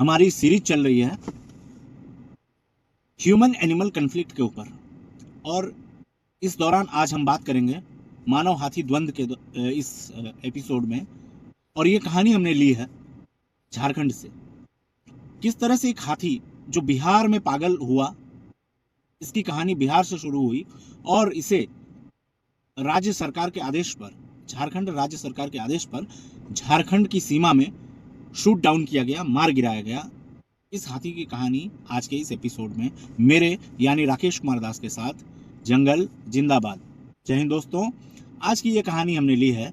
हमारी सीरीज चल रही है ह्यूमन एनिमल कन्फ्लिक्ट के ऊपर, और इस दौरान आज हम बात करेंगे मानव हाथी द्वंद्व के इस एपिसोड में। और ये कहानी हमने ली है झारखंड से। किस तरह से एक हाथी जो बिहार में पागल हुआ, इसकी कहानी बिहार से शुरू हुई और इसे राज्य सरकार के आदेश पर, झारखंड राज्य सरकार के आदेश पर झारखंड की सीमा में शूट डाउन किया गया, मार गिराया गया। इस हाथी की कहानी आज के इस एपिसोड में मेरे यानी राकेश कुमार दास के साथ जंगल जिंदाबाद। जय हिंद दोस्तों। आज की ये कहानी हमने ली है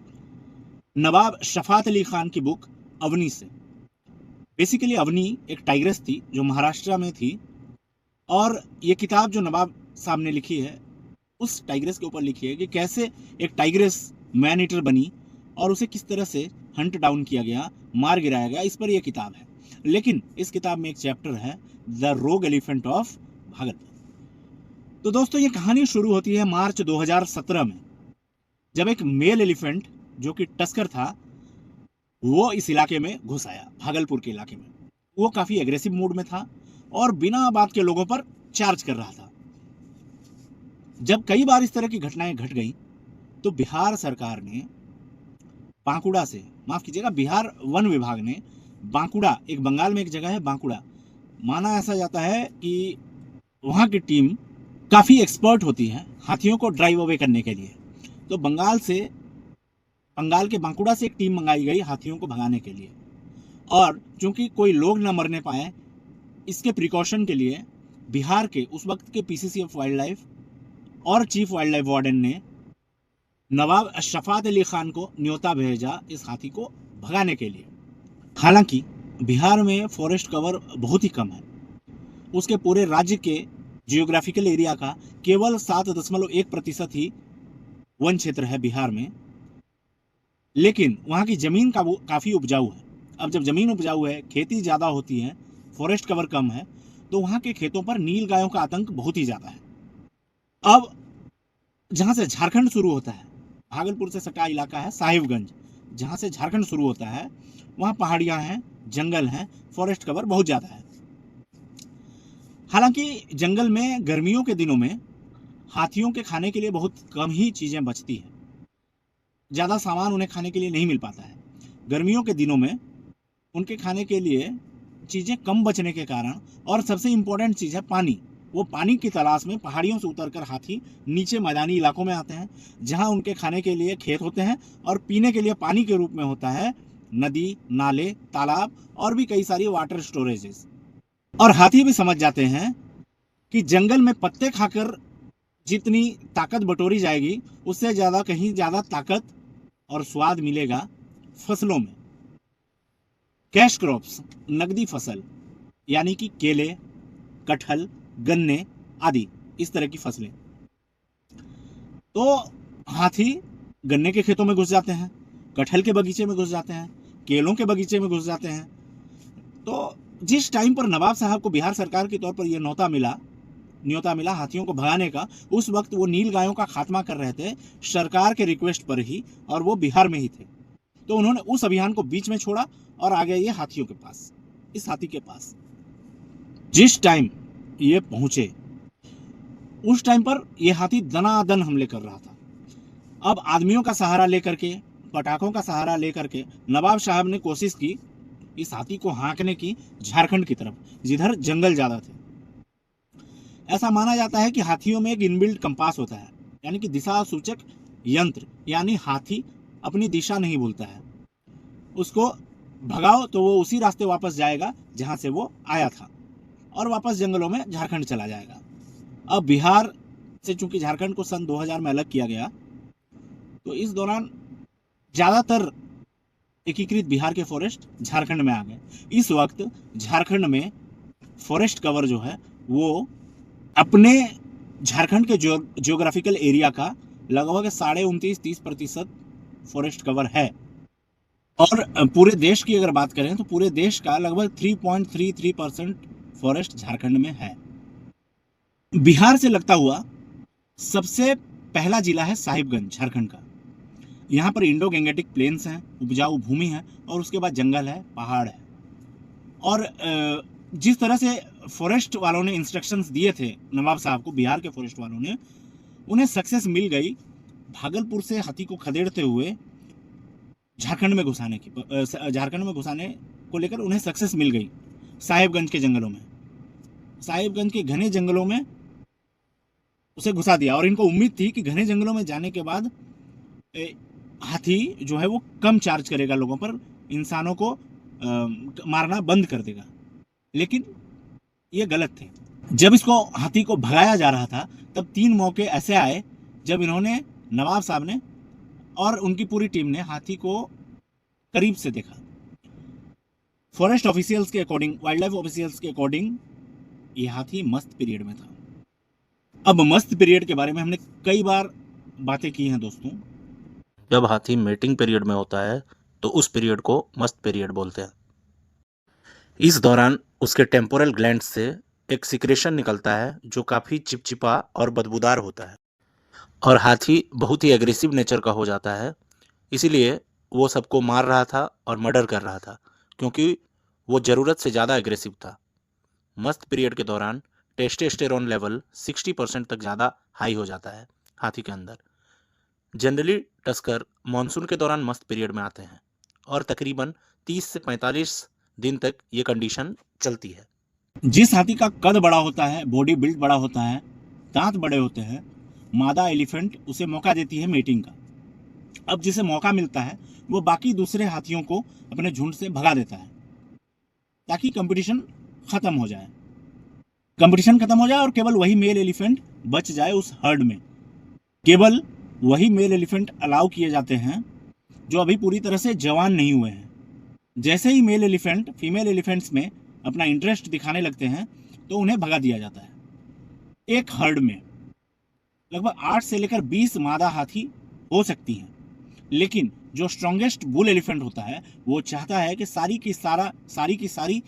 नवाब शफात अली खान की बुक अवनी से। बेसिकली अवनी एक टाइग्रेस थी जो महाराष्ट्र में थी, और ये किताब जो नवाब साहब ने लिखी है उस टाइग्रेस के ऊपर लिखी है कि कैसे एक टाइग्रेस मैन ईटर बनी और उसे किस तरह से हंट डाउन किया गया, मार गिराया गया। इस पर यह किताब है। लेकिन इस किताब में एक चैप्टर है द रोग एलिफेंट ऑफ भागलपुर। तो दोस्तों ये कहानी शुरू होती है मार्च 2017 में, जब एक मेल एलिफेंट जो कि टस्कर था वो इस इलाके में घुस आया, भागलपुर के इलाके में। वो काफी एग्रेसिव मूड में था और बिना बात के लोगों पर चार्ज कर रहा था। जब कई बार इस तरह की घटनाएं घट गई तो बिहार सरकार ने बांकुड़ा से, माफ कीजिएगा, बिहार वन विभाग ने बांकुड़ा, एक बंगाल में एक जगह है बांकुड़ा, माना ऐसा जाता है कि वहां की टीम काफी एक्सपर्ट होती है हाथियों को ड्राइव अवे करने के लिए। तो बंगाल के बांकुड़ा से एक टीम मंगाई गई हाथियों को भगाने के लिए। और चूंकि कोई लोग न मरने पाए, इसके प्रिकॉशन के लिए बिहार के उस वक्त के पीसीसी ऑफ वाइल्ड लाइफ और चीफ वाइल्ड लाइफ वार्डन ने नवाब शफात अली खान को न्योता भेजा इस हाथी को भगाने के लिए। हालांकि बिहार में फॉरेस्ट कवर बहुत ही कम है। उसके पूरे राज्य के जियोग्राफिकल एरिया का केवल 7.1% ही वन क्षेत्र है बिहार में। लेकिन वहाँ की जमीन का काफ़ी उपजाऊ है। अब जब जमीन उपजाऊ है, खेती ज़्यादा होती है, फॉरेस्ट कवर कम है, तो वहाँ के खेतों पर नील गायों का आतंक बहुत ही ज़्यादा है। अब जहाँ से झारखंड शुरू होता है, भागलपुर से सटा इलाका है साहिबगंज, जहाँ से झारखंड शुरू होता है, वहाँ पहाड़ियाँ हैं, जंगल हैं, फॉरेस्ट कवर बहुत ज़्यादा है। हालांकि जंगल में गर्मियों के दिनों में हाथियों के खाने के लिए बहुत कम ही चीज़ें बचती हैं। ज़्यादा सामान उन्हें खाने के लिए नहीं मिल पाता है। गर्मियों के दिनों में उनके खाने के लिए चीज़ें कम बचने के कारण, और सबसे इम्पोर्टेंट चीज़ है पानी, वो पानी की तलाश में पहाड़ियों से उतरकर हाथी नीचे मैदानी इलाकों में आते हैं, जहां उनके खाने के लिए खेत होते हैं और पीने के लिए पानी के रूप में होता है नदी, नाले, तालाब और भी कई सारी वाटर स्टोरेजेस। और हाथी भी समझ जाते हैं कि जंगल में पत्ते खाकर जितनी ताकत बटोरी जाएगी, उससे ज़्यादा, कहीं ज़्यादा ताकत और स्वाद मिलेगा फसलों में। कैश क्रॉप्स, नकदी फसल, यानी कि केले, कटहल, गन्ने आदि, इस तरह की फसलें। तो हाथी गन्ने के खेतों में घुस जाते हैं, कटहल के बगीचे में घुस जाते हैं, केलों के बगीचे में घुस जाते हैं। तो जिस टाइम पर नवाब साहब को बिहार सरकार के तौर पर यह न्योता मिला हाथियों को भगाने का, उस वक्त वो नील गायों का खात्मा कर रहे थे सरकार के रिक्वेस्ट पर ही, और वो बिहार में ही थे। तो उन्होंने उस अभियान को बीच में छोड़ा और आ गए ये हाथियों के पास, इस हाथी के पास। जिस टाइम ये पहुंचे उस टाइम पर यह हाथी दनादन हमले कर रहा था। अब आदमियों का सहारा लेकर के, पटाखों का सहारा लेकर के नवाब साहब ने कोशिश की इस हाथी को हाँकने की झारखंड की तरफ, जिधर जंगल ज्यादा थे। ऐसा माना जाता है कि हाथियों में एक इनबिल्ट कंपास होता है, यानी कि दिशा सूचक यंत्र, यानी हाथी अपनी दिशा नहीं भूलता है। उसको भगाओ तो वो उसी रास्ते वापस जाएगा जहां से वो आया था, और वापस जंगलों में झारखंड चला जाएगा। अब बिहार से चूंकि झारखंड को सन 2000 में अलग किया गया, तो इस दौरान ज़्यादातर एकीकृत बिहार के फॉरेस्ट झारखंड में आ गए। इस वक्त झारखंड में फॉरेस्ट कवर जो है वो अपने झारखंड के जियोग्राफिकल एरिया का लगभग 29.30% फॉरेस्ट कवर है। और पूरे देश की अगर बात करें तो पूरे देश का लगभग 3.33% फॉरेस्ट झारखंड में है। बिहार से लगता हुआ सबसे पहला जिला है साहिबगंज झारखंड का। यहाँ पर इंडो गैंगेटिक प्लेन्स हैं, उपजाऊ भूमि है, और उसके बाद जंगल है, पहाड़ है। और जिस तरह से फॉरेस्ट वालों ने इंस्ट्रक्शंस दिए थे नवाब साहब को, बिहार के फॉरेस्ट वालों ने, उन्हें सक्सेस मिल गई भागलपुर से हाथी को खदेड़ते हुए झारखंड में घुसाने को लेकर उन्हें सक्सेस मिल गई। साहिबगंज के जंगलों में, साहिबगंज के घने जंगलों में उसे घुसा दिया, और इनको उम्मीद थी कि घने जंगलों में जाने के बाद हाथी जो है वो कम चार्ज करेगा लोगों पर, इंसानों को मारना बंद कर देगा। लेकिन ये गलत थे। जब इसको हाथी को भगाया जा रहा था तब 3 मौके ऐसे आए जब इन्होंने, नवाब साहब ने और उनकी पूरी टीम ने हाथी को करीब से देखा। फॉरेस्ट ऑफिशियल्स के अकॉर्डिंग, वाइल्ड लाइफ ऑफिशियल्स के अकॉर्डिंग, ये हाथी मस्त पीरियड में था। अब मस्त पीरियड के बारे में हमने कई बार बातें की हैं दोस्तों। जब हाथी मेटिंग पीरियड में होता है तो उस पीरियड को मस्त पीरियड बोलते हैं। इस दौरान उसके टेम्पोरल ग्लैंड से एक सिक्रेशन निकलता है जो काफ़ी चिपचिपा और बदबूदार होता है, और हाथी बहुत ही एग्रेसिव नेचर का हो जाता है। इसीलिए वो सबको मार रहा था और मर्डर कर रहा था, क्योंकि वो ज़रूरत से ज़्यादा एग्रेसिव था। मस्त पीरियड के दौरान टेस्टोस्टेरोन लेवल 60% तक ज़्यादा हाई हो जाता है हाथी के अंदर। जनरली टस्कर मानसून के दौरान मस्त पीरियड में आते हैं और तकरीबन 30 से 45 दिन तक ये कंडीशन चलती है। जिस हाथी का कद बड़ा होता है, बॉडी बिल्ड बड़ा होता है, दांत बड़े होते हैं, मादा एलिफेंट उसे मौका देती है मीटिंग का। अब जिसे मौका मिलता है वो बाकी दूसरे हाथियों को अपने झुंड से भगा देता है ताकि कंपटीशन खत्म हो जाए। कंपटीशन खत्म हो जाए और केवल वही मेल एलिफेंट बच जाए उस हर्ड में। केवल वही मेल एलिफेंट अलाउ किए जाते हैं जो अभी पूरी तरह से जवान नहीं हुए हैं। जैसे ही मेल एलिफेंट फीमेल एलिफेंट्स में अपना इंटरेस्ट दिखाने लगते हैं तो उन्हें भगा दिया जाता है। एक हर्ड में लगभग 8 से लेकर 20 मादा हाथी हो सकती हैं, लेकिन जो स्ट्रॉन्गेस्ट बुल एलिफेंट होता है वो चाहता है कि सारी की सारी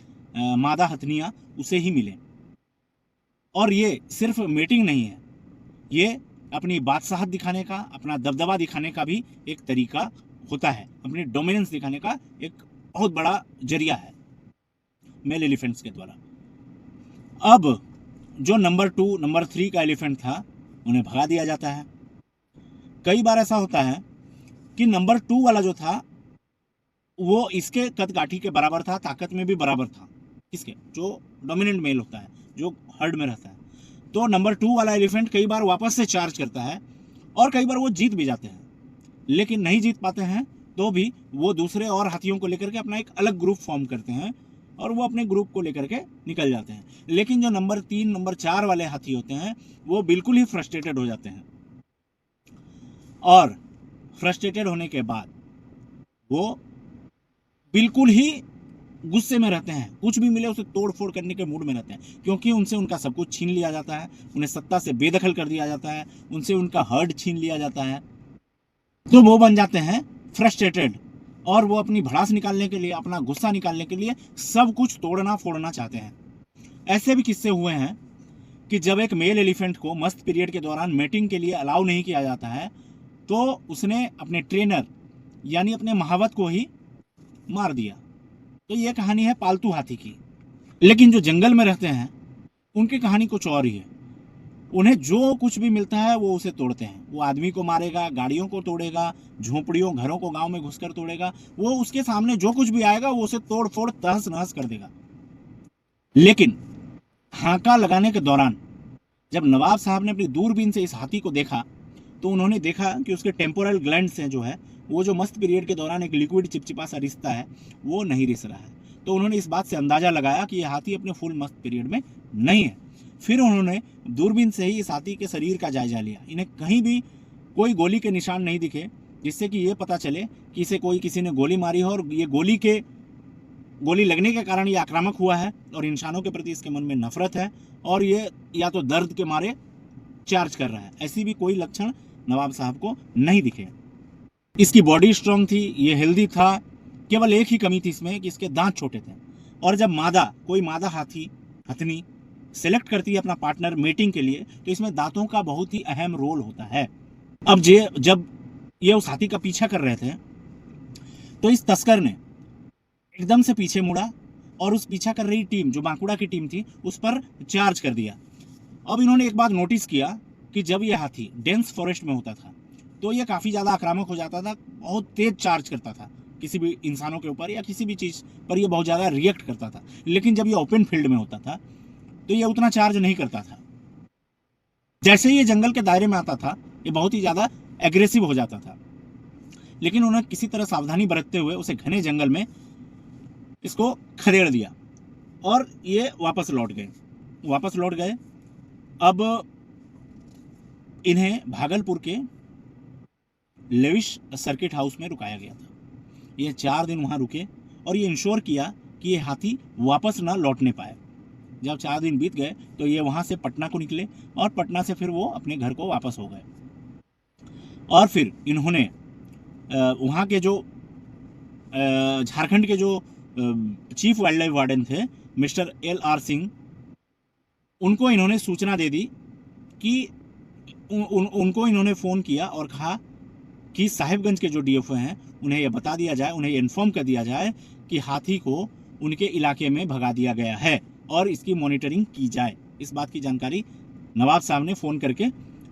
मादा हथनियाँ उसे ही मिले। और ये सिर्फ मीटिंग नहीं है, ये अपनी बादशाहत दिखाने का, अपना दबदबा दिखाने का भी एक तरीका होता है, अपनी डोमिनेंस दिखाने का एक बहुत बड़ा जरिया है मेल एलिफेंट्स के द्वारा। अब जो नंबर 2, नंबर 3 का एलिफेंट था उन्हें भगा दिया जाता है। कई बार ऐसा होता है कि नंबर 2 वाला जो था वो इसके कद काठी के बराबर था, ताकत में भी बराबर था, किसके, जो डोमिनेंट मेल होता है, जो हर्ड में रहता है। तो नंबर 2 वाला एलिफेंट कई बार वापस से चार्ज करता है और कई बार वो जीत भी जाते हैं, लेकिन नहीं जीत पाते हैं तो भी वो दूसरे और हाथियों को लेकर के अपना एक अलग ग्रुप फॉर्म करते हैं और वो अपने ग्रुप को लेकर के निकल जाते हैं। लेकिन जो नंबर 3, नंबर 4 वाले हाथी होते हैं वो बिल्कुल ही फ्रस्ट्रेटेड हो जाते हैं, और फ्रस्ट्रेटेड होने के बाद वो बिल्कुल ही गुस्से में रहते हैं, कुछ भी मिले उसे तोड़ फोड़ करने के मूड में रहते हैं, क्योंकि उनसे उनका सब कुछ छीन लिया जाता है, उन्हें सत्ता से बेदखल कर दिया जाता है, उनसे उनका हर्ड छीन लिया जाता है। तो वो बन जाते हैं फ्रस्ट्रेटेड, और वो अपनी भड़ास निकालने के लिए, अपना गुस्सा निकालने के लिए सब कुछ तोड़ना फोड़ना चाहते हैं। ऐसे भी किस्से हुए हैं कि जब एक मेल एलिफेंट को मस्त पीरियड के दौरान मेटिंग के लिए अलाउ नहीं किया जाता है तो उसने अपने ट्रेनर यानी अपने महावत को ही मार दिया। तो ये कहानी है पालतू हाथी की। लेकिन जो जंगल में रहते हैं उनकी कहानी कुछ और ही है। उन्हें जो कुछ भी मिलता है वो उसे तोड़ते हैं। वो आदमी को मारेगा, गाड़ियों को तोड़ेगा, झोपड़ियों घरों को गांव में घुसकर तोड़ेगा। वो उसके सामने जो कुछ भी आएगा वो उसे तोड़ फोड़ तहस नहस कर देगा। लेकिन हाका लगाने के दौरान जब नवाब साहब ने अपनी दूरबीन से इस हाथी को देखा तो उन्होंने देखा कि उसके टेम्पोरल ग्लैंड्स हैं जो है वो जो मस्त पीरियड के दौरान एक लिक्विड चिपचिपा सा रिश्ता है वो नहीं रिस रहा है। तो उन्होंने इस बात से अंदाजा लगाया कि यह हाथी अपने फुल मस्त पीरियड में नहीं है। फिर उन्होंने दूरबीन से ही इस हाथी के शरीर का जायजा लिया। इन्हें कहीं भी कोई गोली के निशान नहीं दिखे जिससे कि ये पता चले कि इसे किसी ने गोली मारी हो और ये गोली लगने के कारण ये आक्रामक हुआ है और इंसानों के प्रति इसके मन में नफरत है और ये या तो दर्द के मारे चार्ज कर रहा है। ऐसी भी कोई लक्षण नवाब साहब को नहीं दिखे। इसकी बॉडी स्ट्रांग थी, ये हेल्दी था। केवल एक ही कमी थी इसमें कि इसके दांत छोटे थे। और जब कोई मादा हथनी सेलेक्ट करती है अपना पार्टनर मीटिंग के लिए तो इसमें दांतों का बहुत ही अहम रोल होता है। अब जब ये उस हाथी का पीछा कर रहे थे तो इस तस्कर ने एकदम से पीछे मुड़ा, और उस पीछा कर रही टीम जो बांकुड़ा की टीम थी उस पर चार्ज कर दिया। अब इन्होंने एक बात नोटिस किया कि जब ये हाथी डेंस फॉरेस्ट में होता था तो ये काफ़ी ज़्यादा आक्रामक हो जाता था, बहुत तेज चार्ज करता था किसी भी इंसानों के ऊपर या किसी भी चीज़ पर ये बहुत ज़्यादा रिएक्ट करता था। लेकिन जब ये ओपन फील्ड में होता था तो ये उतना चार्ज नहीं करता था। जैसे ही ये जंगल के दायरे में आता था ये बहुत ही ज़्यादा एग्रेसिव हो जाता था। लेकिन उन्होंने किसी तरह सावधानी बरतते हुए उसे घने जंगल में इसको खदेड़ दिया और ये वापस लौट गए। अब इन्हें भागलपुर के लेविश सर्किट हाउस में रुकाया गया था। ये 4 दिन वहाँ रुके और ये इंश्योर किया कि ये हाथी वापस ना लौटने पाए। जब 4 दिन बीत गए तो ये वहाँ से पटना को निकले और पटना से फिर वो अपने घर को वापस हो गए। और फिर इन्होंने वहाँ के जो झारखंड के जो चीफ वाइल्ड लाइफ वार्डन थे मिस्टर LR सिंह, उनको इन्होंने सूचना दे दी कि उनको इन्होंने फ़ोन किया और कहा कि साहिबगंज के जो DFO हैं उन्हें यह बता दिया जाए, उन्हें इन्फॉर्म कर दिया जाए कि हाथी को उनके इलाके में भगा दिया गया है और इसकी मॉनिटरिंग की जाए। इस बात की जानकारी नवाब साहब ने फ़ोन करके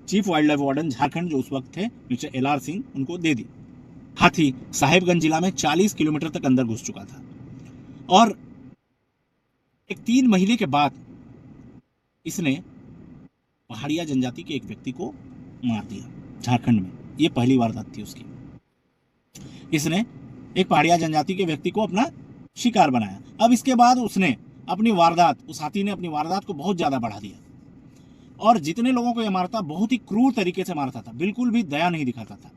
chief wild life warden Jharkhand जो उस वक्त थे मिस्टर LR सिंह उनको दे दी। हाथी साहिबगंज जिला में 40 किलोमीटर तक अंदर घुस चुका था और एक 3 महीने के बाद इसने पहाड़िया जनजाति के एक व्यक्ति को मार दिया झारखंड में। ये पहली वारदात थी उसकी। इसने एक पहाड़िया जनजाति के व्यक्ति को अपना शिकार बनाया। अब इसके बाद उसने अपनी वारदात, उस हाथी ने अपनी वारदात को बहुत ज़्यादा बढ़ा दिया और जितने लोगों को यह मारता बहुत ही क्रूर तरीके से मारता था, बिल्कुल भी दया नहीं दिखाता था।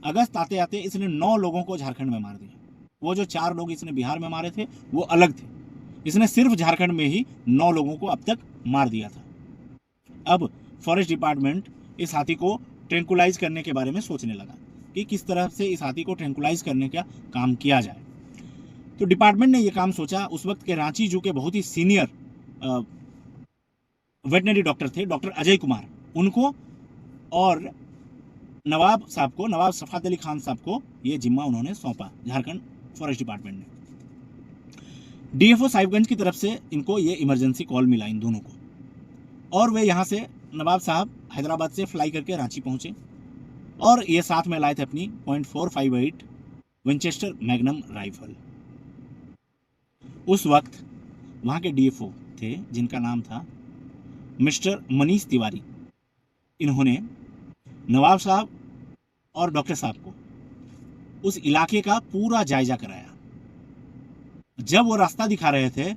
अगस्त आते आते इसने 9 लोगों को झारखंड में मार दिया। वो जो 4 लोग इसने बिहार में मारे थे वो अलग थे। इसने सिर्फ झारखंड में ही 9 लोगों को अब तक मार दिया था। अब फॉरेस्ट डिपार्टमेंट इस हाथी को ट्रैंकुलाइज करने के बारे में सोचने लगा कि किस तरह से इस हाथी को ट्रैंकुलाइज करने का काम किया जाए। तो डिपार्टमेंट ने यह काम सोचा। उस वक्त के रांची जू के बहुत ही सीनियर वेटनरी डॉक्टर थे, डॉक्टर अजय कुमार, उनको और नवाब सफात अली खान साहब को ये जिम्मा उन्होंने सौंपा झारखंड फॉरेस्ट डिपार्टमेंट ने। DFO साहिबगंज की तरफ से इनको ये इमरजेंसी कॉल मिला इन दोनों को और वे यहाँ से नवाब साहब हैदराबाद से फ्लाई करके रांची पहुँचे और ये साथ में लाए थे अपनी .458 विंचेस्टर मैग्नम राइफल। उस वक्त वहाँ के DFO थे जिनका नाम था मिस्टर मनीष तिवारी। इन्होंने नवाब साहब और डॉक्टर साहब को उस इलाके का पूरा जायजा कराया। जब वो रास्ता दिखा रहे थे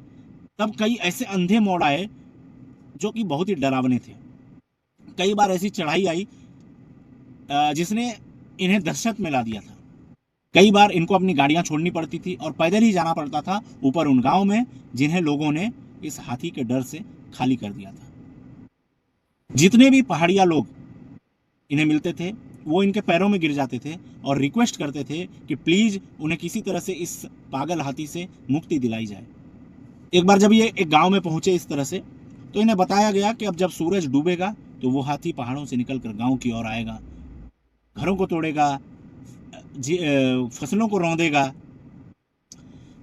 तब कई ऐसे अंधे मोड़ आए जो कि बहुत ही डरावने थे। कई बार ऐसी चढ़ाई आई जिसने इन्हें दहशत में ला दिया था। कई बार इनको अपनी गाड़ियां छोड़नी पड़ती थी और पैदल ही जाना पड़ता था ऊपर उन गांव में जिन्हें लोगों ने इस हाथी के डर से खाली कर दिया था। जितने भी पहाड़िया लोग इन्हें मिलते थे वो इनके पैरों में गिर जाते थे और रिक्वेस्ट करते थे कि प्लीज़ उन्हें किसी तरह से इस पागल हाथी से मुक्ति दिलाई जाए। एक बार जब ये एक गांव में पहुंचे इस तरह से तो इन्हें बताया गया कि अब जब सूरज डूबेगा तो वो हाथी पहाड़ों से निकलकर गांव की ओर आएगा, घरों को तोड़ेगा, फसलों को रौंदेगा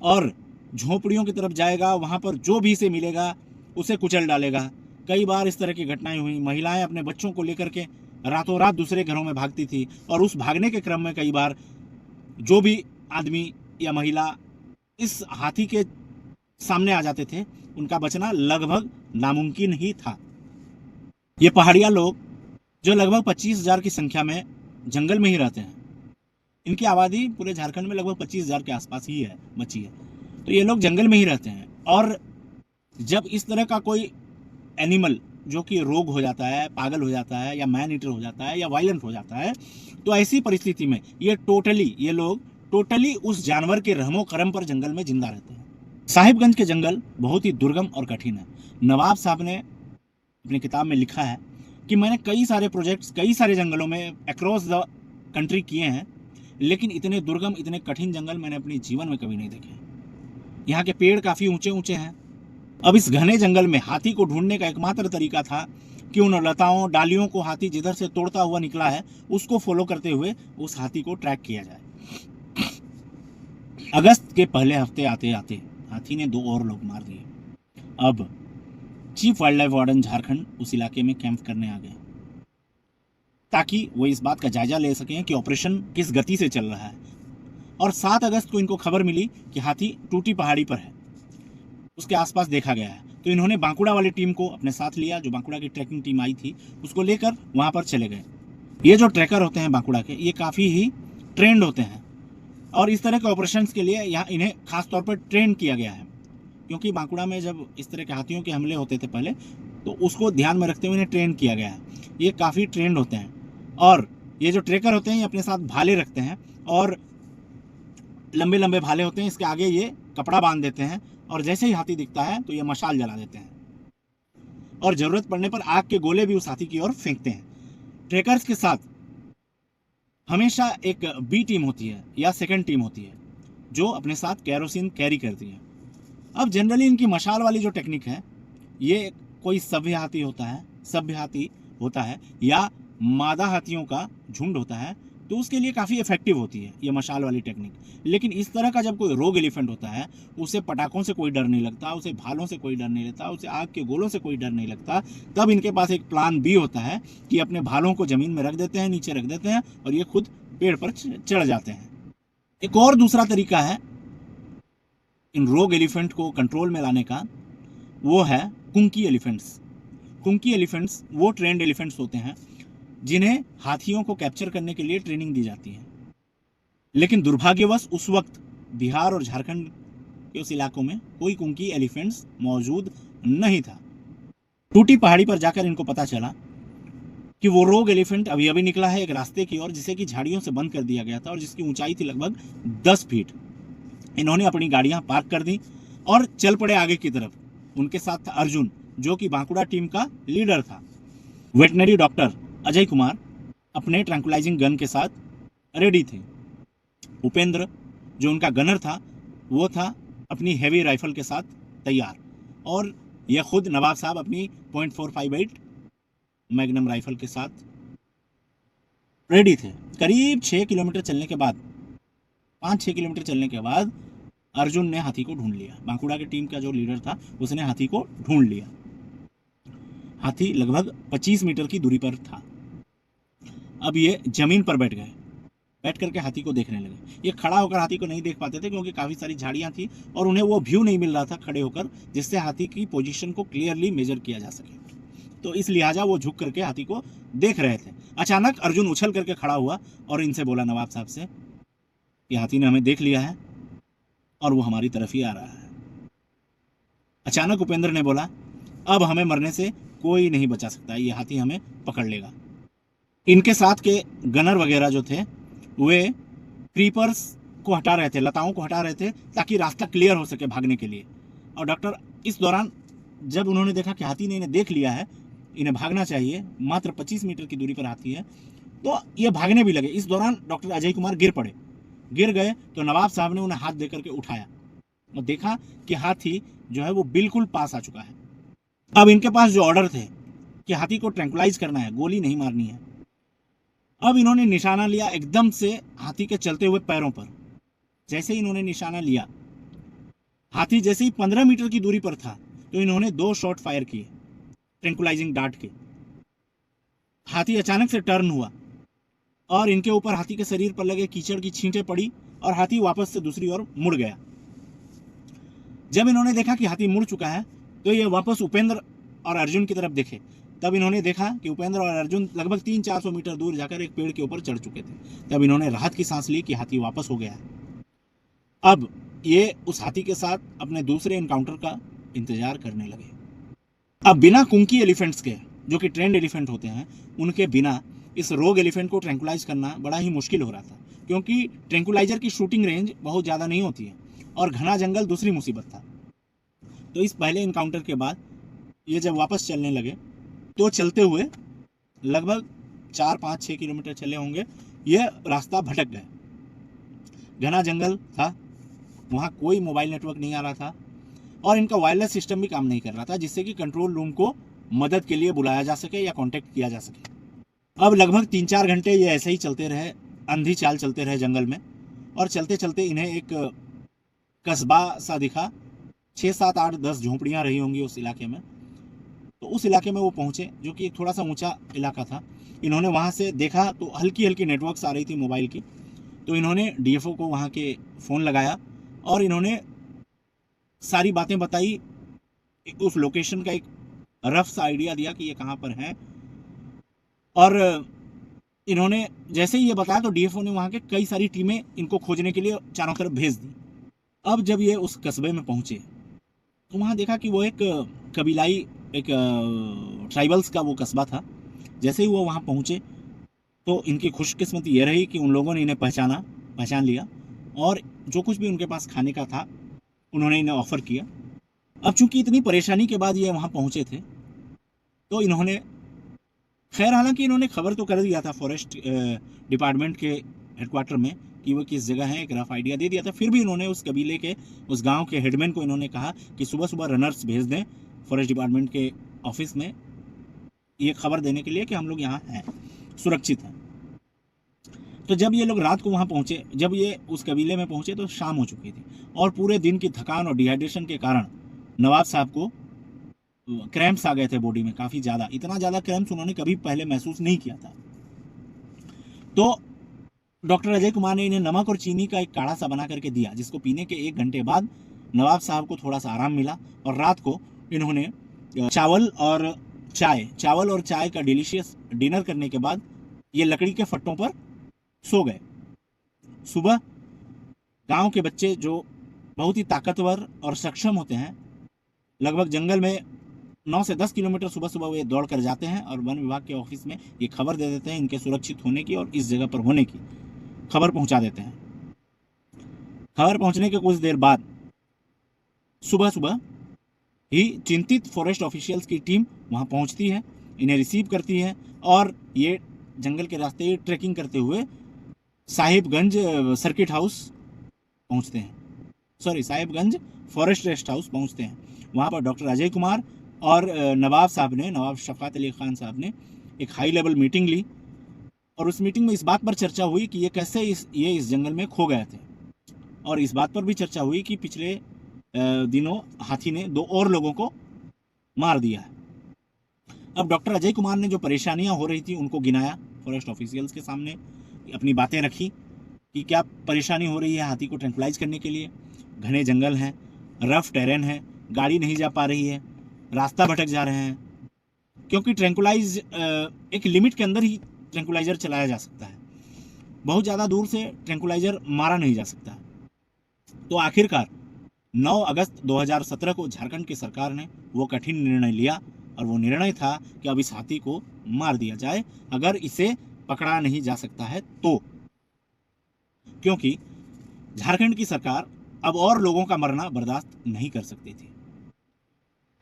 और झोंपड़ियों की तरफ जाएगा। वहाँ पर जो भी इसे मिलेगा उसे कुचल डालेगा। कई बार इस तरह की घटनाएं हुई। महिलाएं अपने बच्चों को लेकर के रातों रात दूसरे घरों में भागती थी और उस भागने के क्रम में कई बार जो भी आदमी या महिला इस हाथी के सामने आ जाते थे उनका बचना लगभग नामुमकिन ही था। ये पहाड़िया लोग जो लगभग 25,000 की संख्या में जंगल में ही रहते हैं, इनकी आबादी पूरे झारखंड में लगभग 25,000 के आसपास ही है बची है। तो ये लोग जंगल में ही रहते हैं और जब इस तरह का कोई एनिमल जो कि रोग हो जाता है, पागल हो जाता है या मैन ईटर हो जाता है या वायलेंट हो जाता है, तो ऐसी परिस्थिति में ये लोग टोटली उस जानवर के रहमो करम पर जंगल में जिंदा रहते हैं। साहिबगंज के जंगल बहुत ही दुर्गम और कठिन है। नवाब साहब ने अपनी किताब में लिखा है कि मैंने कई सारे प्रोजेक्ट्स कई सारे जंगलों में अक्रॉस द कंट्री किए हैं, लेकिन इतने दुर्गम इतने कठिन जंगल मैंने अपने जीवन में कभी नहीं देखे। यहाँ के पेड़ काफ़ी ऊंचे ऊंचे हैं। अब इस घने जंगल में हाथी को ढूंढने का एकमात्र तरीका था कि उन लताओं डालियों को हाथी जिधर से तोड़ता हुआ निकला है उसको फॉलो करते हुए उस हाथी को ट्रैक किया जाए। अगस्त के पहले हफ्ते आते आते हाथी ने 2 और लोग मार दिए। अब chief wild life warden Jharkhand उस इलाके में कैंप करने आ गए ताकि वो इस बात का जायजा ले सकें कि ऑपरेशन किस गति से चल रहा है। और 7 अगस्त को इनको खबर मिली कि हाथी टूटी पहाड़ी पर है, उसके आसपास देखा गया है। तो इन्होंने बांकुड़ा वाली टीम को अपने साथ लिया, जो बांकुड़ा की ट्रैकिंग टीम आई थी उसको लेकर वहाँ पर चले गए। ये जो ट्रैकर होते हैं बांकुड़ा के, ये काफ़ी ही ट्रेंड होते हैं और इस तरह के ऑपरेशंस के लिए यहाँ इन्हें खास तौर पर ट्रेन किया गया है, क्योंकि बांकुड़ा में जब इस तरह के हाथियों के हमले होते थे पहले, तो उसको ध्यान में रखते हुए इन्हें ट्रेन किया गया है। ये काफ़ी ट्रेंड होते हैं और ये जो ट्रैकर होते हैं ये अपने साथ भाले रखते हैं और लंबे लंबे भाले होते हैं। इसके आगे ये कपड़ा बांध देते हैं और जैसे ही हाथी दिखता है तो ये मशाल जला देते हैं और ज़रूरत पड़ने पर आग के गोले भी उस हाथी की ओर फेंकते हैं। ट्रैकर्स के साथ हमेशा एक बी टीम होती है या सेकंड टीम होती है जो अपने साथ कैरोसिन कैरी करती है। अब जनरली इनकी मशाल वाली जो टेक्निक है, ये कोई सभ्य हाथी होता है या मादा हाथियों का झुंड होता है, तो उसके लिए काफ़ी इफेक्टिव होती है ये मशाल वाली टेक्निक। लेकिन इस तरह का जब कोई रोग एलिफेंट होता है, उसे पटाखों से कोई डर नहीं लगता, उसे भालों से कोई डर नहीं लगता, उसे आग के गोलों से कोई डर नहीं लगता, तब इनके पास एक प्लान बी होता है कि अपने भालों को ज़मीन में रख देते हैं, नीचे रख देते हैं और ये खुद पेड़ पर चढ़ जाते हैं। एक और दूसरा तरीका है इन रोग एलिफेंट को कंट्रोल में लाने का, वो है कुंकी एलिफेंट्स। कुंकी एलिफेंट्स वो ट्रेंड एलिफेंट्स होते हैं जिन्हें हाथियों को कैप्चर करने के लिए ट्रेनिंग दी जाती है। लेकिन दुर्भाग्यवश उस वक्त बिहार और झारखंड के उस इलाकों में कोई कुंकी एलिफेंट्स मौजूद नहीं था। टूटी पहाड़ी पर जाकर इनको पता चला कि वो रोग एलिफेंट अभी अभी निकला है एक रास्ते की ओर, जिसे कि झाड़ियों से बंद कर दिया गया था और जिसकी ऊंचाई थी लगभग 10 फीट। इन्होंने अपनी गाड़ियां पार्क कर दी और चल पड़े आगे की तरफ। उनके साथ था अर्जुन, जो कि बांकुड़ा टीम का लीडर था। वेटनरी डॉक्टर अजय कुमार अपने ट्रैंकुलाइजिंग गन के साथ रेडी थे। उपेंद्र जो उनका गनर था, वो था अपनी हैवी राइफल के साथ तैयार, और यह खुद नवाब साहब अपनी .458 मैग्नम राइफल के साथ रेडी थे। करीब 6 किलोमीटर चलने के बाद, 5-6 किलोमीटर चलने के बाद अर्जुन ने हाथी को ढूंढ लिया। बांकुड़ा की टीम का जो लीडर था उसने हाथी को ढूंढ लिया। हाथी लगभग 25 मीटर की दूरी पर था। अब ये जमीन पर बैठ गए, बैठ करके हाथी को देखने लगे। ये खड़ा होकर हाथी को नहीं देख पाते थे क्योंकि काफ़ी सारी झाड़ियाँ थी और उन्हें वो व्यू नहीं मिल रहा था खड़े होकर जिससे हाथी की पोजीशन को क्लियरली मेजर किया जा सके। तो इस लिहाजा वो झुक करके हाथी को देख रहे थे। अचानक अर्जुन उछल करके खड़ा हुआ और इनसे बोला नवाब साहब से कि हाथी ने हमें देख लिया है और वो हमारी तरफ ही आ रहा है। अचानक उपेंद्र ने बोला, अब हमें मरने से कोई नहीं बचा सकता, ये हाथी हमें पकड़ लेगा। इनके साथ के गनर वगैरह जो थे वे क्रीपर्स को हटा रहे थे, लताओं को हटा रहे थे ताकि रास्ता क्लियर हो सके भागने के लिए। और डॉक्टर इस दौरान जब उन्होंने देखा कि हाथी ने इन्हें देख लिया है, इन्हें भागना चाहिए, मात्र 25 मीटर की दूरी पर हाथी है, तो ये भागने भी लगे। इस दौरान डॉक्टर अजय कुमार गिर गए तो नवाब साहब ने उन्हें हाथ दे करके उठाया और देखा कि हाथी जो है वो बिल्कुल पास आ चुका है। अब इनके पास जो ऑर्डर थे कि हाथी को ट्रैंकुलाइज करना है, गोली नहीं मारनी है। अब इन्होंने निशाना लिया एकदम से हाथी के चलते हुए पैरों पर। जैसे ही इन्होंने निशाना लिया, हाथी जैसे ही 15 मीटर की दूरी पर था तो इन्होंने 2 शॉट फायर किए ट्रैंकुलाइजिंग डार्ट के। हाथी अचानक से टर्न हुआ और इनके ऊपर हाथी के शरीर पर लगे कीचड़ की छींटें पड़ी और हाथी वापस से दूसरी ओर मुड़ गया। जब इन्होंने देखा कि हाथी मुड़ चुका है तो ये वापस उपेंद्र और अर्जुन की तरफ देखे। तब इन्होंने देखा कि उपेंद्र और अर्जुन लगभग 300-400 मीटर दूर जाकर एक पेड़ के ऊपर चढ़ चुके थे। तब इन्होंने राहत की सांस ली कि हाथी वापस हो गया है। अब ये उस हाथी के साथ अपने दूसरे इनकाउंटर का इंतजार करने लगे। अब बिना कुंकी एलिफेंट्स के, जो कि ट्रेंड एलिफेंट होते हैं, उनके बिना इस रोग एलिफेंट को ट्रैंकुलाइज करना बड़ा ही मुश्किल हो रहा था, क्योंकि ट्रैंकुलाइजर की शूटिंग रेंज बहुत ज़्यादा नहीं होती है और घना जंगल दूसरी मुसीबत था। तो इस पहले इनकाउंटर के बाद ये जब वापस चलने लगे तो चलते हुए लगभग 4-5-6 किलोमीटर चले होंगे, ये रास्ता भटक गए। घना जंगल था, वहाँ कोई मोबाइल नेटवर्क नहीं आ रहा था और इनका वायरलेस सिस्टम भी काम नहीं कर रहा था जिससे कि कंट्रोल रूम को मदद के लिए बुलाया जा सके या कांटेक्ट किया जा सके। अब लगभग 3-4 घंटे ये ऐसे ही चलते रहे, अंधी चाल चलते रहे जंगल में, और चलते चलते इन्हें एक कस्बा सा दिखा 6, 7, 8, 10 झोंपड़ियाँ रही होंगी उस इलाके में। तो उस इलाके में वो पहुँचे, जो कि थोड़ा सा ऊंचा इलाका था। इन्होंने वहाँ से देखा तो हल्की हल्की नेटवर्क्स आ रही थी मोबाइल की। तो इन्होंने डीएफओ को वहाँ के फ़ोन लगाया और इन्होंने सारी बातें बताई, उस लोकेशन का एक रफ सा आइडिया दिया कि ये कहाँ पर है। और इन्होंने जैसे ही ये बताया तो डीएफओ ने वहाँ के कई सारी टीमें इनको खोजने के लिए चारों तरफ भेज दी। अब जब ये उस कस्बे में पहुँचे तो वहाँ देखा कि वो एक कबीलाई, एक ट्राइबल्स का वो कस्बा था। जैसे ही वो वहाँ पहुँचे तो इनकी खुशकिस्मती ये रही कि उन लोगों ने इन्हें पहचान लिया और जो कुछ भी उनके पास खाने का था उन्होंने इन्हें ऑफ़र किया। अब चूंकि इतनी परेशानी के बाद ये वहाँ पहुँचे थे तो इन्होंने, खैर हालांकि इन्होंने खबर तो कर दिया था फॉरेस्ट डिपार्टमेंट के हेडक्वार्टर में कि वो किस जगह है, एक रफ आइडिया दे दिया था। फिर भी इन्होंने उस कबीले के, उस गांव के हेडमैन को इन्होंने कहा कि सुबह सुबह रनर्स भेज दें फॉरेस्ट डिपार्टमेंट के ऑफिस में ये खबर देने के लिए कि हम लोग यहाँ हैं, सुरक्षित हैं। तो जब ये लोग रात को वहाँ पहुँचे, जब ये उस कबीले में पहुँचे तो शाम हो चुकी थी और पूरे दिन की थकान और डिहाइड्रेशन के कारण नवाब साहब को क्रैम्प्स आ गए थे बॉडी में, काफ़ी ज़्यादा। इतना ज़्यादा क्रैम्प्स उन्होंने कभी पहले महसूस नहीं किया था। तो डॉक्टर अजय कुमार ने इन्हें नमक और चीनी का एक काढ़ा सा बना करके दिया, जिसको पीने के 1 घंटे बाद नवाब साहब को थोड़ा सा आराम मिला और रात को इन्होंने चावल और चाय का डिलीशियस डिनर करने के बाद ये लकड़ी के फट्टों पर सो गए। सुबह गांव के बच्चे जो बहुत ही ताकतवर और सक्षम होते हैं, लगभग जंगल में 9 से 10 किलोमीटर सुबह सुबह वे दौड़ कर जाते हैं और वन विभाग के ऑफिस में ये खबर दे देते हैं इनके सुरक्षित होने की और इस जगह पर होने की खबर पहुंचा देते हैं। खबर पहुंचने के कुछ देर बाद सुबह सुबह ही चिंतित फॉरेस्ट ऑफिशियल्स की टीम वहां पहुंचती है, इन्हें रिसीव करती है और ये जंगल के रास्ते ट्रैकिंग करते हुए साहिबगंज सर्किट हाउस पहुंचते हैं, साहिबगंज फॉरेस्ट रेस्ट हाउस पहुंचते हैं। वहाँ पर डॉक्टर अजय कुमार और नवाब शफ़क़त अली ख़ान साहब ने एक हाई लेवल मीटिंग ली और उस मीटिंग में इस बात पर चर्चा हुई कि ये कैसे इस जंगल में खो गए थे और इस बात पर भी चर्चा हुई कि पिछले दिनों हाथी ने 2 और लोगों को मार दिया है। अब डॉक्टर अजय कुमार ने जो परेशानियां हो रही थी उनको गिनाया, फॉरेस्ट ऑफिशियल्स के सामने अपनी बातें रखी कि क्या परेशानी हो रही है हाथी को ट्रैंक्विलाइज करने के लिए। घने जंगल हैं, रफ टेरेन है, गाड़ी नहीं जा पा रही है, रास्ता भटक जा रहे हैं, क्योंकि ट्रैंक्विलाइज एक लिमिट के अंदर ही ट्रैंक्विलाइजर चलाया जा सकता है, बहुत ज़्यादा दूर से ट्रैंक्विलाइजर मारा नहीं जा सकता। तो आखिरकार 9 अगस्त 2017 को झारखंड की सरकार ने वो कठिन निर्णय लिया और वो निर्णय था कि अब इस हाथी को मार दिया जाए अगर इसे पकड़ा नहीं जा सकता है तो, क्योंकि झारखंड की सरकार अब और लोगों का मरना बर्दाश्त नहीं कर सकती थी,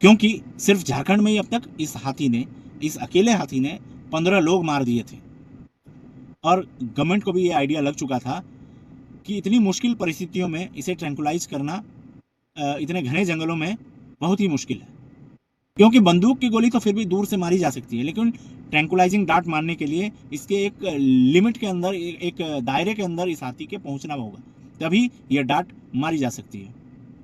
क्योंकि सिर्फ झारखंड में ही अब तक इस अकेले हाथी ने 15 लोग मार दिए थे और गवर्नमेंट को भी ये आइडिया लग चुका था कि इतनी मुश्किल परिस्थितियों में इसे ट्रैंक्विलाइज करना इतने घने जंगलों में बहुत ही मुश्किल है, क्योंकि बंदूक की गोली तो फिर भी दूर से मारी जा सकती है, लेकिन ट्रैंक्विलाइजिंग डार्ट मारने के लिए इसके एक लिमिट के अंदर, एक दायरे के अंदर इस हाथी के पहुंचना होगा, तभी ये डार्ट मारी जा सकती है।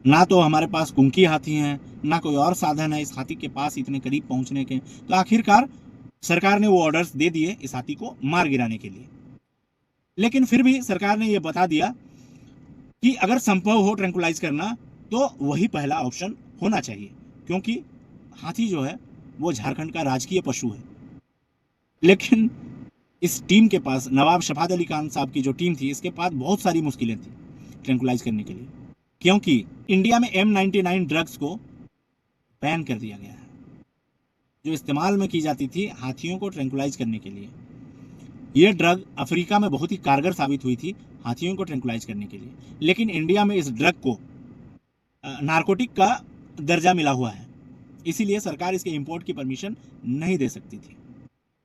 ना तो हमारे पास कुंकी हाथी हैं, ना कोई और साधन है इस हाथी के पास इतने करीब पहुंचने के। तो आखिरकार सरकार ने वो ऑर्डर्स दे दिए इस हाथी को मार गिराने के लिए, लेकिन फिर भी सरकार ने ये बता दिया कि अगर संभव हो ट्रैंक्विलाइज करना तो वही पहला ऑप्शन होना चाहिए, क्योंकि हाथी जो है वो झारखंड का राजकीय पशु है। लेकिन इस टीम के पास, नवाब शफ़क़त अली खान साहब की जो टीम थी, इसके पास बहुत सारी मुश्किलें थी ट्रैंक्विलाइज करने के लिए, क्योंकि इंडिया में M99 ड्रग्स को बैन कर दिया गया है, जो इस्तेमाल में की जाती थी हाथियों को ट्रैंक्विलाइज करने के लिए। ये ड्रग अफ्रीका में बहुत ही कारगर साबित हुई थी हाथियों को ट्रैंक्विलाइज करने के लिए, लेकिन इंडिया में इस ड्रग को नारकोटिक का दर्जा मिला हुआ है, इसीलिए सरकार इसके इंपोर्ट की परमिशन नहीं दे सकती थी।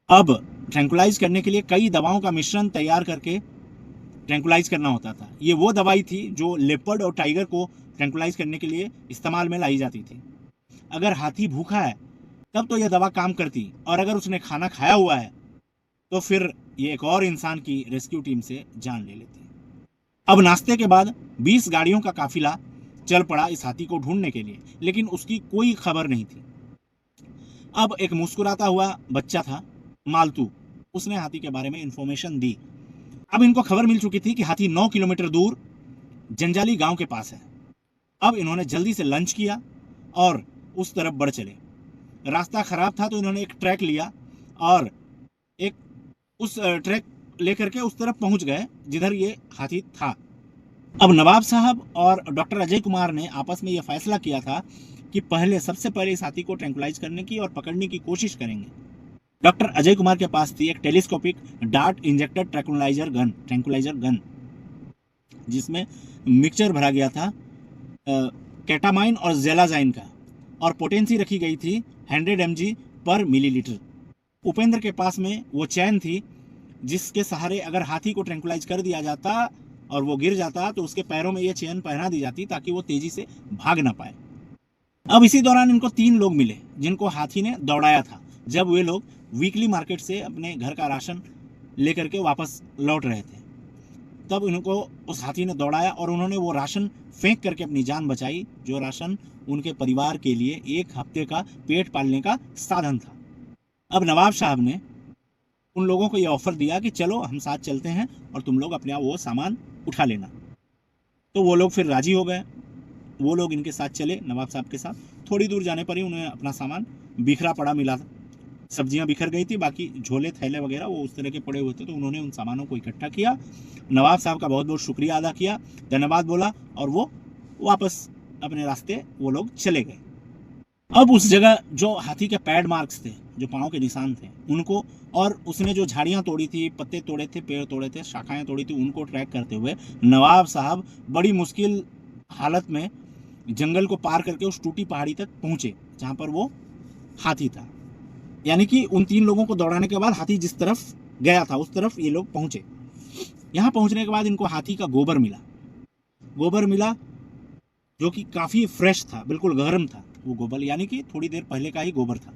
अब ट्रैंक्विलाइज करने के लिए कई दवाओं का मिश्रण तैयार करके ट्रैंक्विलाइज करना होता था। ये वो दवाई थी जो लेपर्ड और टाइगर को ट्रैंक्विलाइज करने के लिए इस्तेमाल में लाई जाती थी। अगर हाथी भूखा है तब तो यह दवा काम करती, और अगर उसने खाना खाया हुआ है तो फिर ये एक और इंसान की रेस्क्यू टीम से जान ले लेती। अब नाश्ते के बाद 20 गाड़ियों का काफिला चल पड़ा इस हाथी को ढूंढने के लिए, लेकिन उसकी कोई खबर नहीं थी। अब एक मुस्कुराता हुआ बच्चा था, मालतू, उसने हाथी के बारे में इंफॉर्मेशन दी। अब इनको खबर मिल चुकी थी कि हाथी 9 किलोमीटर दूर जंजाली गांव के पास है। अब इन्होंने जल्दी से लंच किया और उस तरफ बढ़ चले। रास्ता खराब था तो इन्होंने एक ट्रैक लिया और एक उस ट्रैक लेकर के उस तरफ पहुंच गए जिधर ये हाथी था। अब नवाब साहब और डॉक्टर अजय कुमार ने आपस में यह फैसला किया था कि सबसे पहले इस हाथी को ट्रैंकुलाइज करने की और पकड़ने की कोशिश करेंगे। डॉक्टर अजय कुमार के पास थी एक telescopic dart injected tranquilliser gun, जिसमें मिक्सचर भरा गया था केटामाइन और जेलाजाइन का, और पोटेंसी रखी गई थी 100 mg पर मिलीलीटर। उपेंद्र के पास में वो चैन थी जिसके सहारे अगर हाथी को ट्रैंकुलाइज कर दिया जाता और वो गिर जाता तो उसके पैरों में ये चैन पहना दी जाती ताकि वो तेजी से भाग ना पाए। अब इसी दौरान इनको 3 लोग मिले जिनको हाथी ने दौड़ाया था जब वे लोग वीकली मार्केट से अपने घर का राशन लेकर के वापस लौट रहे थे। तब इनको उस हाथी ने दौड़ाया और उन्होंने वो राशन फेंक करके अपनी जान बचाई, जो राशन उनके परिवार के लिए 1 हफ्ते का पेट पालने का साधन था। अब नवाब साहब ने उन लोगों को ये ऑफर दिया कि चलो हम साथ चलते हैं और तुम लोग अपना वो सामान उठा लेना। तो वो लोग फिर राजी हो गए। वो लोग इनके साथ चले नवाब साहब के साथ। थोड़ी दूर जाने पर ही उन्हें अपना सामान बिखरा पड़ा मिला था। सब्जियां बिखर गई थी, बाकी झोले थैले वगैरह वो उस तरह के पड़े हुए थे। तो उन्होंने उन सामानों को इकट्ठा किया, नवाब साहब का बहुत बहुत शुक्रिया अदा किया, धन्यवाद बोला और वो वापस अपने रास्ते वो लोग चले गए। अब उस जगह जो हाथी के पैड मार्क्स थे, जो पाँव के निशान थे, उनको, और उसने जो झाड़ियाँ तोड़ी थी, पत्ते तोड़े थे, पेड़ तोड़े थे, शाखाएं तोड़ी थी, उनको ट्रैक करते हुए नवाब साहब बड़ी मुश्किल हालत में जंगल को पार करके उस टूटी पहाड़ी तक पहुँचे जहाँ पर वो हाथी था। यानी कि उन 3 लोगों को दौड़ाने के बाद हाथी जिस तरफ गया था उस तरफ ये लोग पहुँचे। यहाँ पहुँचने के बाद इनको हाथी का गोबर मिला जो कि काफ़ी फ्रेश था, बिल्कुल गर्म था वो गोबर, यानी कि थोड़ी देर पहले का ही गोबर था।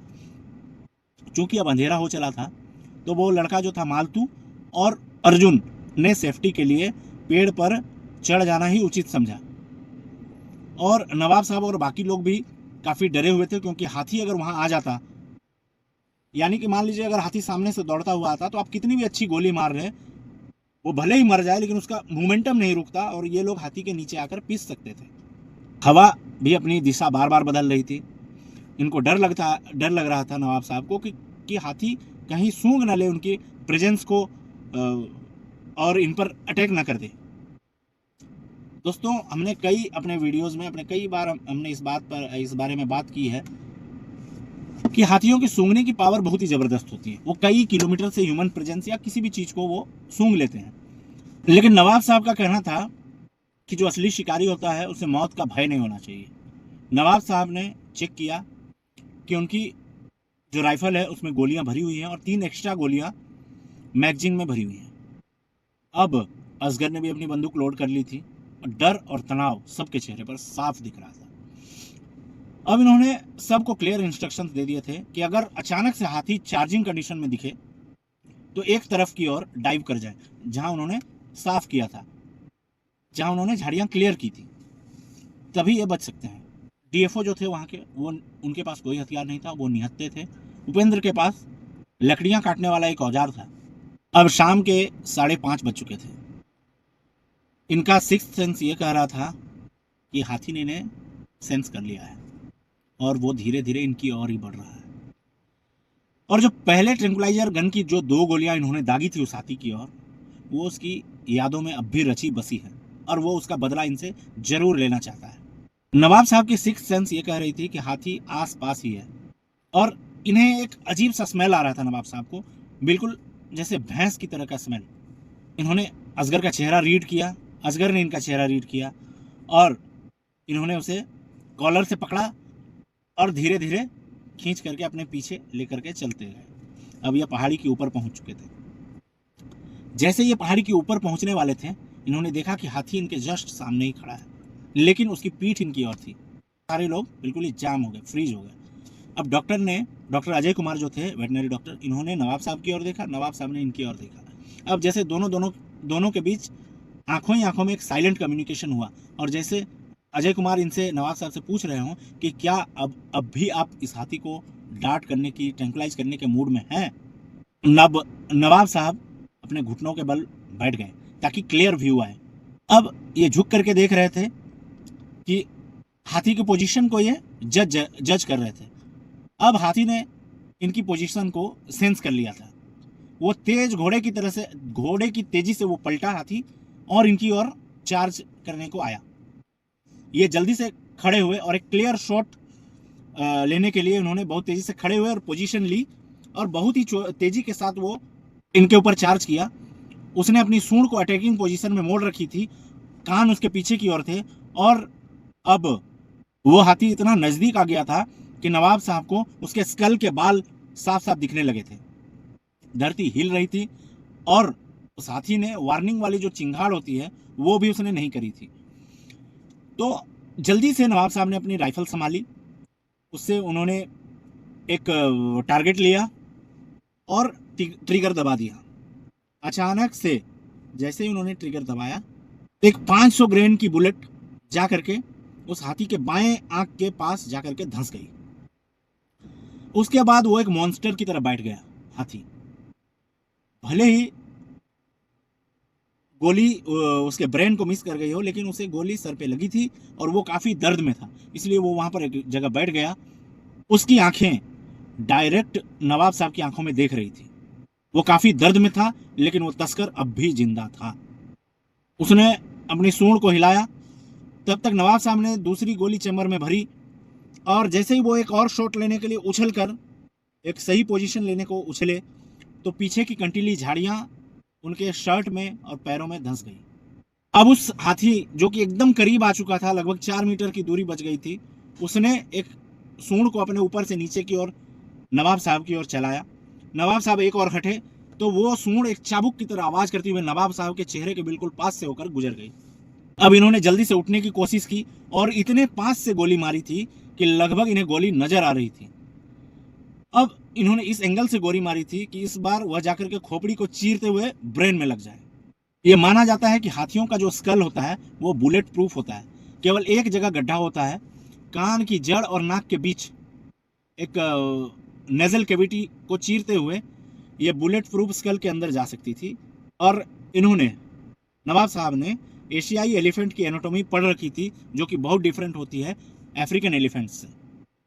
चूँकि अब अंधेरा हो चला था तो वो लड़का जो था मालतू और अर्जुन ने सेफ्टी के लिए पेड़ पर चढ़ जाना ही उचित समझा। और नवाब साहब और बाकी लोग भी काफ़ी डरे हुए थे, क्योंकि हाथी अगर वहाँ आ जाता, यानी कि मान लीजिए अगर हाथी सामने से दौड़ता हुआ आता तो आप कितनी भी अच्छी गोली मार रहे, वो भले ही मर जाए लेकिन उसका मोमेंटम नहीं रुकता और ये लोग हाथी के नीचे आकर पिस सकते थे। हवा भी अपनी दिशा बार बार बदल रही थी। इनको डर लग रहा था नवाब साहब को कि हाथी कहीं सूंघ न ले उनकी प्रेजेंस को और इन पर अटैक न कर दे। दोस्तों, हमने अपने वीडियोस में कई बार हमने इस बारे में बात की है कि हाथियों की सूंघने की पावर बहुत ही ज़बरदस्त होती है। वो कई किलोमीटर से ह्यूमन प्रेजेंस या किसी भी चीज़ को वो सूंघ लेते हैं। लेकिन नवाब साहब का कहना था कि जो असली शिकारी होता है उसे मौत का भय नहीं होना चाहिए। नवाब साहब ने चेक किया कि उनकी जो राइफल है उसमें गोलियां भरी हुई हैं और 3 एक्स्ट्रा गोलियां मैगजीन में भरी हुई हैं। अब असगर ने भी अपनी बंदूक लोड कर ली थी और डर और तनाव सबके चेहरे पर साफ दिख रहा था। अब इन्होंने सबको क्लियर इंस्ट्रक्शंस दे दिए थे कि अगर अचानक से हाथी चार्जिंग कंडीशन में दिखे तो एक तरफ की ओर डाइव कर जाए, जहां उन्होंने साफ किया था, जहां उन्होंने झाड़ियां क्लियर की थी, तभी ये बच सकते हैं। डीएफओ जो थे वहाँ के, वो उनके पास कोई हथियार नहीं था, वो निहत्थे थे। उपेंद्र के पास लकड़ियां काटने वाला एक औजार था। अब शाम के 5:30 बज चुके थे। इनका सिक्स्थ सेंस ये कह रहा था कि हाथी ने इन्हें सेंस कर लिया है और वो धीरे धीरे इनकी ओर ही बढ़ रहा है। और जो पहले ट्रैंकुलाइजर गन की जो 2 गोलियां इन्होंने दागी थी उस हाथी की ओर, वो उसकी यादों में अब भी रची बसी है और वो उसका बदला इनसे जरूर लेना चाहता है। नवाब साहब की सिक्स्थ सेंस ये कह रही थी कि हाथी आस पास ही है और इन्हें एक अजीब सा स्मेल आ रहा था नवाब साहब को, बिल्कुल जैसे भैंस की तरह का स्मेल। इन्होंने असगर का चेहरा रीड किया, असगर ने इनका चेहरा रीड किया और इन्होंने उसे कॉलर से पकड़ा और धीरे धीरे खींच करके अपने पीछे लेकर के चलते गए। अब यह पहाड़ी के ऊपर पहुंच चुके थे। जैसे ये पहाड़ी के ऊपर पहुंचने वाले थे, इन्होंने देखा कि हाथी इनके जस्ट सामने ही खड़ा है, लेकिन उसकी पीठ इनकी ओर थी। सारे लोग बिल्कुल ही जाम हो गए, फ्रीज हो गए। अब डॉक्टर अजय कुमार जो थे वेटनरी डॉक्टर, इन्होंने नवाब साहब की ओर देखा, नवाब साहब ने इनकी ओर देखा। अब जैसे दोनों के बीच आंखों ही आंखों में एक साइलेंट कम्युनिकेशन हुआ और जैसे अजय कुमार इनसे नवाब साहब से पूछ रहे हों कि क्या अब भी आप इस हाथी को डांट करने की, ट्रैंकुलाइज करने के मूड में हैं। नवाब साहब अपने घुटनों के बल बैठ गए ताकि क्लियर व्यू आए। अब ये झुक करके देख रहे थे कि हाथी की पोजीशन को ये जज कर रहे थे। अब हाथी ने इनकी पोजीशन को सेंस कर लिया था। वो तेज घोड़े की तरह से, घोड़े की तेजी से वो पलटा हाथी और इनकी ओर चार्ज करने को आया। ये जल्दी से खड़े हुए और एक क्लियर शॉट लेने के लिए उन्होंने बहुत तेजी से खड़े हुए और पोजीशन ली और बहुत ही तेजी के साथ वो इनके ऊपर चार्ज किया। उसने अपनी सूंड को अटैकिंग पोजीशन में मोड़ रखी थी, कान उसके पीछे की ओर थे और अब वो हाथी इतना नजदीक आ गया था कि नवाब साहब को उसके स्कल के बाल साफ साफ दिखने लगे थे। धरती हिल रही थी और उस हाथी ने वार्निंग वाली जो चिंगाड़ होती है वो भी उसने नहीं करी थी। तो जल्दी से नवाब साहब ने अपनी राइफल संभाली, उससे उन्होंने एक टारगेट लिया और ट्रिगर दबा दिया। अचानक से जैसे ही उन्होंने ट्रिगर दबाया, एक 500 ग्रेन की बुलेट जा करके उस हाथी के बाएं आंख के पास जाकर के धंस गई। उसके बाद वो एक मॉन्स्टर की तरह बैठ गया हाथी। भले ही गोली उसके ब्रेन को मिस कर गई हो, लेकिन उसे गोली सर पे लगी थी और वो काफी दर्द में था, इसलिए वो वहां पर एक जगह बैठ गया। उसकी आंखें डायरेक्ट नवाब साहब की आंखों में देख रही थी। वो काफी दर्द में था, लेकिन वो तस्कर अब भी जिंदा था। उसने अपनी सूंड को हिलाया। तब तक नवाब साहब ने दूसरी गोली चैम्बर में भरी और जैसे ही वो एक और शॉट लेने के लिए उछल कर एक सही पोजीशन लेने को उछले तो पीछे की कंटीली झाड़ियां उनके शर्ट में और पैरों में धंस गई। अब उस हाथी जो कि एकदम करीब आ चुका था, लगभग 4 मीटर की दूरी बच गई थी, उसने एक सूंड को अपने ऊपर से नीचे की ओर नवाब साहब की ओर चलाया। नवाब साहब एक और हटे तो वो सूंड एक चाबुक की तरह आवाज करती हुए नवाब साहब के चेहरे के बिल्कुल पास से होकर गुजर गई। अब इन्होंने जल्दी से उठने की कोशिश की और इतने पास से गोली मारी थी कि लगभग इन्हें गोली नजर आ रही थी। अब इन्होंने इस एंगल से गोली मारी थी कि इस बार वह जाकर के खोपड़ी को चीरते हुए ब्रेन में लग जाए। यह माना जाता है कि हाथियों का जो स्कल होता है वो बुलेट प्रूफ होता है। केवल एक जगह गड्ढा होता है, कान की जड़ और नाक के बीच एक नेजल कैविटी को चीरते हुए ये बुलेट प्रूफ स्कल के अंदर जा सकती थी। और इन्होंने, नवाब साहब ने एशियाई एलिफेंट की एनाटॉमी पढ़ रखी थी, जो कि बहुत डिफरेंट होती है अफ्रीकन एलिफेंट से।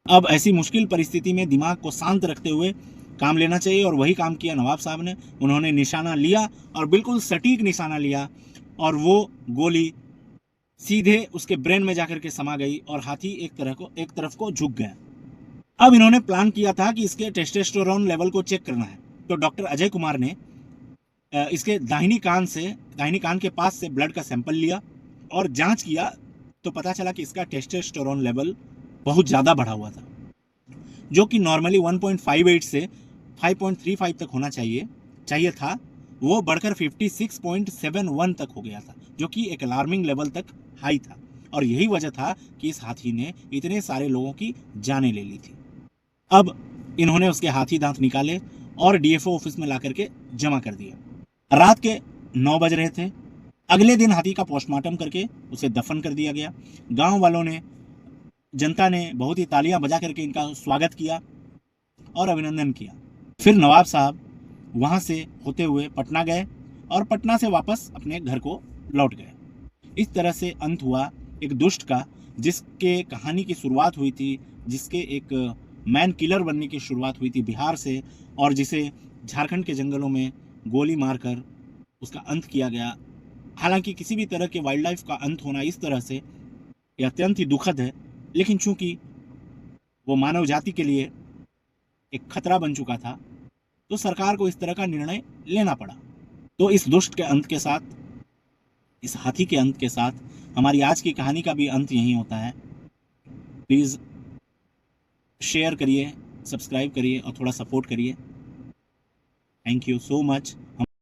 अब ऐसी मुश्किल परिस्थिति में दिमाग को शांत रखते हुए काम लेना चाहिए और वही काम किया नवाब साहब ने। उन्होंने निशाना लिया और बिल्कुल सटीक निशाना लिया और वो गोली सीधे उसके ब्रेन में जाकर के समा गई और हाथी एक तरफ को झुक गया। अब इन्होंने प्लान किया था कि इसके टेस्टोस्टेरोन लेवल को चेक करना है। तो डॉक्टर अजय कुमार ने इसके दाहिनी कान के पास से ब्लड का सैंपल लिया और जांच किया तो पता चला कि इसका टेस्टोस्टेरोन लेवल बहुत ज़्यादा बढ़ा हुआ था, जो कि नॉर्मली 1.58 से 5.35 तक होना चाहिए था। वो बढ़कर 56.71 तक हो गया था, जो कि एक अलार्मिंग लेवल तक हाई था। और यही वजह था कि इस हाथी ने इतने सारे लोगों की जानें ले ली थी। अब इन्होंने उसके हाथी दांत निकाले और डीएफओ ऑफिस में ला करके जमा कर दिया। रात के 9 बज रहे थे। अगले दिन हाथी का पोस्टमार्टम करके उसे दफन कर दिया गया। गांव वालों ने, जनता ने बहुत ही तालियां बजा करके इनका स्वागत किया और अभिनंदन किया। फिर नवाब साहब वहां से होते हुए पटना गए और पटना से वापस अपने घर को लौट गए। इस तरह से अंत हुआ एक दुष्ट का, जिसके कहानी की शुरुआत हुई थी, जिसके एक मैन किलर बनने की शुरुआत हुई थी बिहार से, और जिसे झारखंड के जंगलों में गोली मारकर उसका अंत किया गया। हालांकि किसी भी तरह के वाइल्ड लाइफ का अंत होना इस तरह से यह अत्यंत ही दुखद है, लेकिन चूंकि वो मानव जाति के लिए एक खतरा बन चुका था तो सरकार को इस तरह का निर्णय लेना पड़ा। तो इस दुष्ट के अंत के साथ, इस हाथी के अंत के साथ हमारी आज की कहानी का भी अंत यही होता है। प्लीज़ शेयर करिए, सब्सक्राइब करिए और थोड़ा सपोर्ट करिए। Thank you so much.